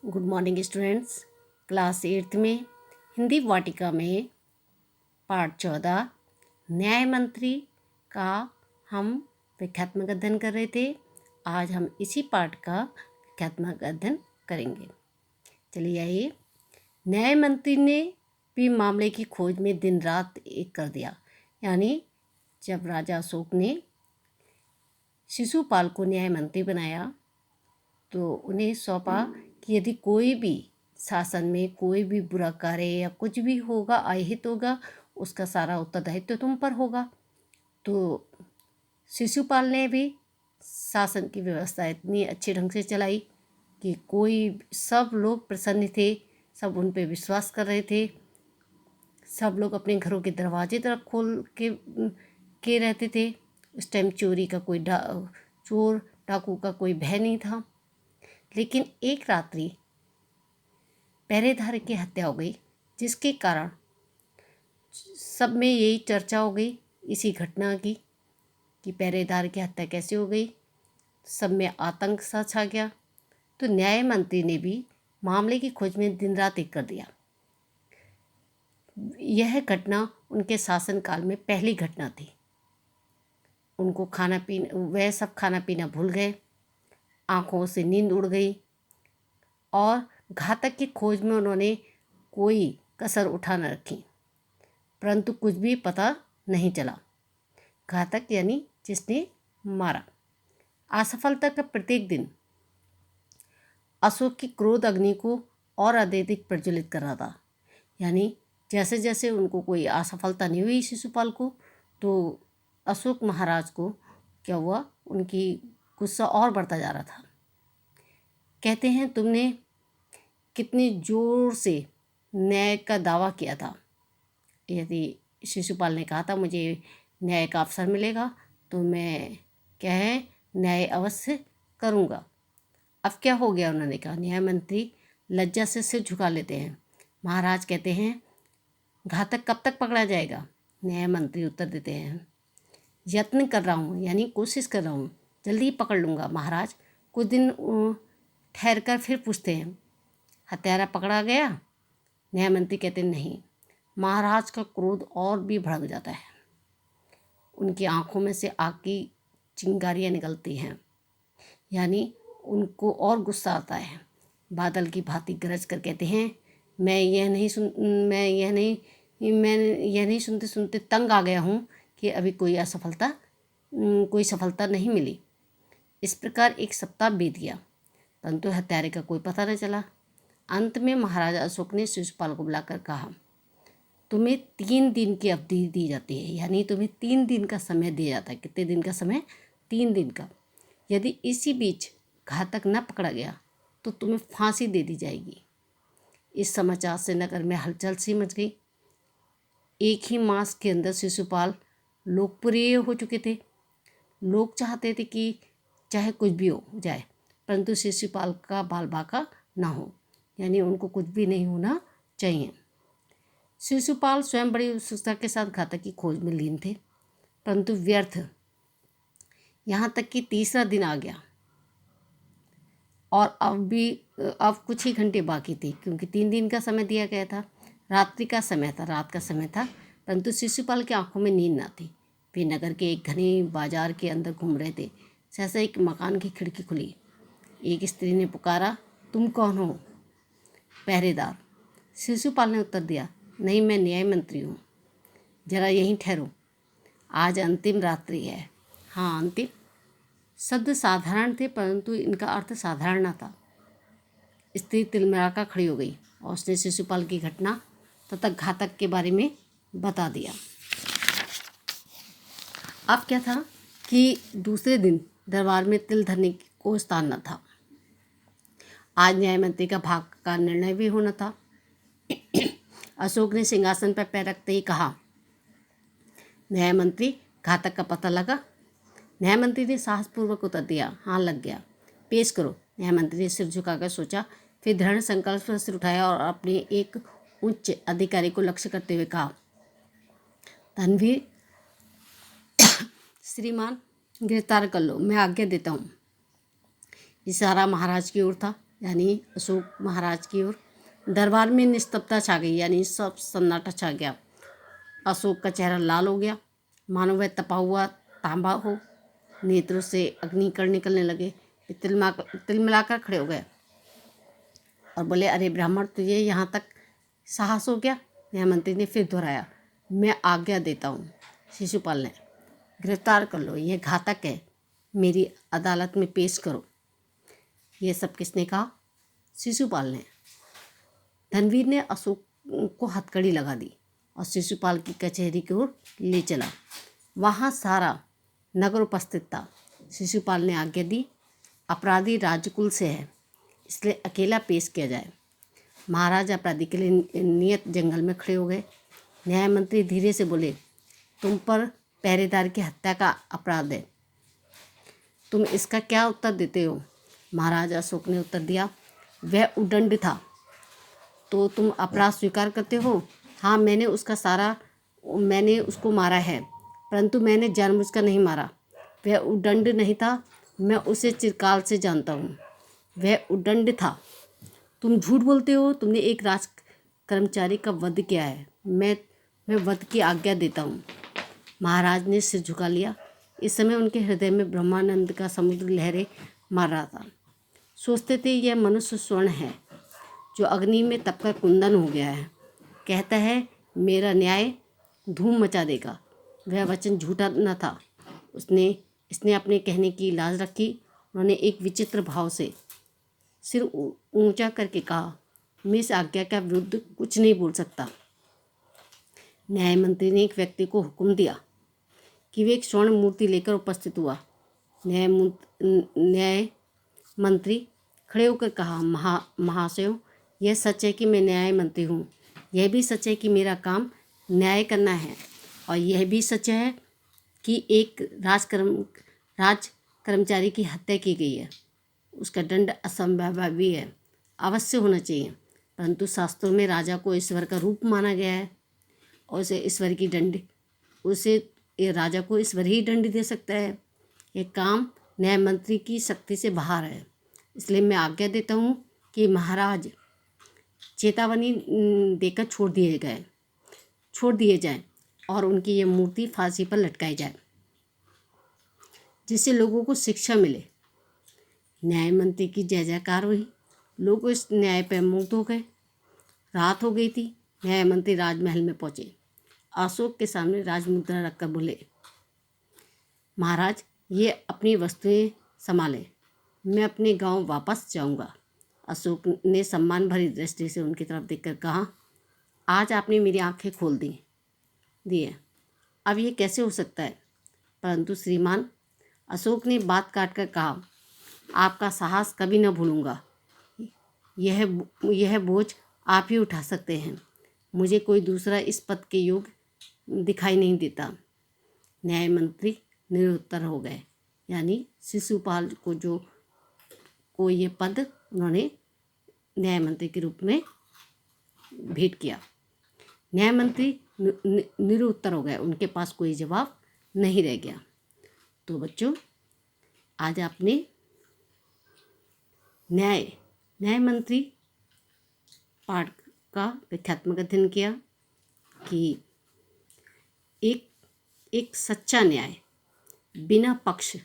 Good morning students. Class 8th में हिंदी वाटिका में पाठ 14 न्याय मंत्री का हम व्याख्यात्मक अध्ययन कर रहे थे। आज हम इसी पाठ का व्याख्यात्मक अध्ययन करेंगे। चलिए आइए। न्याय मंत्री ने भी मामले की खोज में दिन रात एक कर दिया। यानी जब राजा अशोक ने शिशुपाल को न्याय मंत्री बनाया तो उन्हें सौंपा कि यदि कोई भी शासन में कोई भी बुरा कार्य या कुछ भी होगा, अहित होगा, उसका सारा उत्तरदायित्व तो तुम पर होगा। तो शिशुपाल ने भी शासन की व्यवस्था इतनी अच्छे ढंग से चलाई कि सब लोग प्रसन्न थे, सब उन पे विश्वास कर रहे थे। सब लोग अपने घरों के दरवाजे तरफ खोल के रहते थे। उस टाइम चोरी का चोर डाकू का कोई भय नहीं था। लेकिन एक रात्रि पहरेदार की हत्या हो गई, जिसके कारण सब में यही चर्चा हो गई इसी घटना की कि पहरेदार की हत्या कैसे हो गई। सब में आतंक सा छा गया। तो न्याय मंत्री ने भी मामले की खोज में दिन रात एक कर दिया। यह घटना उनके शासनकाल में पहली घटना थी। उनको वह सब खाना पीना भूल गए, आंखों से नींद उड़ गई और घातक की खोज में उन्होंने कोई कसर उठा न रखी, परंतु कुछ भी पता नहीं चला। घातक यानी जिसने मारा। असफलता का प्रत्येक दिन अशोक की क्रोध अग्नि को और अत्यधिक प्रज्वलित कर रहा था। यानी जैसे जैसे उनको कोई असफलता नहीं हुई शिशुपाल को, तो अशोक महाराज को क्या हुआ, उनकी गुस्सा और बढ़ता जा रहा था। कहते हैं, तुमने कितने जोर से न्याय का दावा किया था। यदि शिशुपाल ने कहा था मुझे न्याय का अवसर मिलेगा तो मैं न्याय अवश्य करूँगा। अब क्या हो गया, उन्होंने कहा। न्याय मंत्री लज्जा से सिर झुका लेते हैं। महाराज कहते हैं, घातक कब तक पकड़ा जाएगा? न्याय मंत्री उत्तर देते हैं, यत्न कर रहा हूँ, यानी कोशिश कर रहा हूँ, जल्दी ही पकड़ लूँगा महाराज। कुछ दिन ठहर कर फिर पूछते हैं, हत्यारा पकड़ा गया? न्याय मंत्री कहते नहीं। महाराज का क्रोध और भी भड़क जाता है। उनकी आंखों में से आग की चिंगारियाँ निकलती हैं, यानी उनको और गुस्सा आता है। बादल की भांति गरज कर कहते हैं, मैं यह नहीं सुनते सुनते तंग आ गया हूँ कि अभी कोई सफलता नहीं मिली। इस प्रकार एक सप्ताह बीत गया, परंतु हत्यारे का कोई पता न चला। अंत में महाराजा अशोक ने शिशुपाल को बुलाकर कहा, तुम्हें 3 दिन की अवधि दी जाती है, यानी तुम्हें 3 दिन का समय दिया जाता है। कितने दिन का समय? 3 दिन का। यदि इसी बीच घातक न पकड़ा गया तो तुम्हें फांसी दे दी जाएगी। इस समाचार से नगर में हलचल सी मच गई। एक ही मास के अंदर शिशुपाल लोकप्रिय हो चुके थे। लोग चाहते थे कि चाहे कुछ भी हो जाए, परंतु शिशुपाल का बाल बाका ना हो, यानी उनको कुछ भी नहीं होना चाहिए। शिशुपाल स्वयं बड़ी उत्सुकता के साथ घातक की खोज में लीन थे, परंतु व्यर्थ। यहाँ तक कि तीसरा दिन आ गया और अब कुछ ही घंटे बाकी थे, क्योंकि 3 दिन का समय दिया गया था। रात का समय था, परंतु शिशुपाल की आंखों में नींद ना थी। वे नगर के एक घने बाजार के अंदर घूम रहे थे। सहसा एक मकान की खिड़की खुली। एक स्त्री ने पुकारा, तुम कौन हो? पहरेदार। शिशुपाल ने उत्तर दिया, नहीं, मैं न्याय मंत्री हूँ। जरा यहीं ठहरो, आज अंतिम रात्रि है। हाँ, अंतिम शब्द साधारण थे, परंतु इनका अर्थ साधारण न था। स्त्री तिलमिलाकर खड़ी हो गई और उसने शिशुपाल की घटना तथा घातक के बारे में बता दिया। अब क्या था कि दूसरे दिन दरबार में तिल धरने को स्थान न था। आज न्याय मंत्री का भाग का निर्णय भी होना था। अशोक ने सिंहासन पर पैर रखते ही कहा, न्याय मंत्री, घातक का पता लगा? न्याय मंत्री ने साहसपूर्वक उत्तर दिया, हाँ, लग गया। पेश करो। न्याय मंत्री ने सिर झुकाकर सोचा, फिर दृढ़ संकल्प से सिर उठाया और अपने एक उच्च अधिकारी को लक्ष्य करते हुए कहा, धनवीर श्रीमान, गिरफ्तार कर लो, मैं आज्ञा देता हूँ। इशारा महाराज की ओर था। यानी अशोक महाराज की ओर। दरबार में निस्तब्धता छा गई, यानी सब सन्नाटा छा गया। अशोक का चेहरा लाल हो गया, मानो वह तपा हुआ तांबा हो। नेत्रों से अग्निकण निकलने लगे। तिलमिलाकर खड़े हो गए और बोले, अरे ब्राह्मण, तुझे यहाँ तक साहस हो गया? न्यायमंत्री ने फिर दोहराया, मैं आज्ञा देता हूँ। शिशुपाल ने, गिरफ्तार कर लो, यह घातक है, मेरी अदालत में पेश करो। ये सब किसने कहा? शिशुपाल ने। धनवीर ने अशोक को हथकड़ी लगा दी और शिशुपाल की कचहरी की ओर ले चला। वहाँ सारा नगर उपस्थित था। शिशुपाल ने आज्ञा दी, अपराधी राजकुल से है, इसलिए अकेला पेश किया जाए। महाराज अपराधी के लिए नियत जंगल में खड़े हो गए। न्यायमंत्री धीरे से बोले, तुम पर पहरेदार की हत्या का अपराध है, तुम इसका क्या उत्तर देते हो? महाराज अशोक ने उत्तर दिया, वह उद्दंड था। तो तुम अपराध स्वीकार करते हो? हाँ, मैंने उसको मारा है, परंतु मैंने जानबूझकर नहीं मारा। वह उद्दंड नहीं था, मैं उसे चिरकाल से जानता हूँ, वह उद्दंड था। तुम झूठ बोलते हो, तुमने एक राज कर्मचारी का वध किया है। मैं वध की आज्ञा देता हूँ। महाराज ने सिर झुका लिया। इस समय उनके हृदय में ब्रह्मानंद का समुद्र लहरें मार रहा था। सोचते थे, यह मनुष्य स्वर्ण है जो अग्नि में तपकर कुंदन हो गया है। कहता है, मेरा न्याय धूम मचा देगा। वह वचन झूठा न था। इसने अपने कहने की लाज रखी। उन्होंने एक विचित्र भाव से सिर ऊंचा करके कहा, मैं इस आज्ञा के विरुद्ध कुछ नहीं बोल सकता। न्यायमंत्री ने एक व्यक्ति को हुक्म दिया कि वे एक स्वर्ण मूर्ति लेकर उपस्थित हुआ। न्याय मंत्री खड़े होकर कहा, महाशयों, यह सच है कि मैं न्याय मंत्री हूँ। यह भी सच है कि मेरा काम न्याय करना है, और यह भी सच है कि एक राज कर्मचारी की हत्या की गई है। उसका दंड असंभवी है, अवश्य होना चाहिए, परंतु शास्त्रों में राजा को ईश्वर का रूप माना गया है और ये राजा को ईश्वर ही दंड दे सकता है। ये काम न्याय मंत्री की शक्ति से बाहर है, इसलिए मैं आज्ञा देता हूँ कि महाराज चेतावनी देकर छोड़ दिए जाएं और उनकी ये मूर्ति फांसी पर लटकाई जाए, जिससे लोगों को शिक्षा मिले। न्यायमंत्री की जय जयकार हुई। लोग इस न्याय पर मुग्ध हो गए। रात हो गई थी। न्यायमंत्री राजमहल में पहुंचे। अशोक के सामने राजमुद्रा रखकर बोले, महाराज, ये अपनी वस्तुएं संभालें, मैं अपने गांव वापस जाऊंगा। अशोक ने सम्मान भरी दृष्टि से उनकी तरफ देखकर कहा, आज आपने मेरी आंखें खोल दी है। अब ये कैसे हो सकता है? परंतु श्रीमान, अशोक ने बात काटकर कहा, आपका साहस कभी न भूलूंगा। यह बोझ आप ही उठा सकते हैं। मुझे कोई दूसरा इस पद के योग्य दिखाई नहीं देता। न्यायमंत्री निरुत्तर हो गए, यानी शिशुपाल को ये पद उन्होंने न्यायमंत्री के रूप में भेंट किया। न्यायमंत्री निरुत्तर हो गए, उनके पास कोई जवाब नहीं रह गया। तो बच्चों, आज आपने न्यायमंत्री पाठ का व्याख्यात्मक अध्ययन किया कि एक सच्चा न्याय बिना पक्ष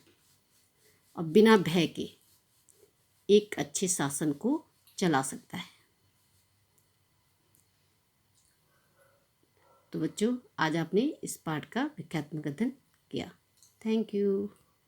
और बिना भय के एक अच्छे शासन को चला सकता है। तो बच्चों, आज आपने इस पाठ का व्याख्यात्मक अध्ययन किया। Thank you.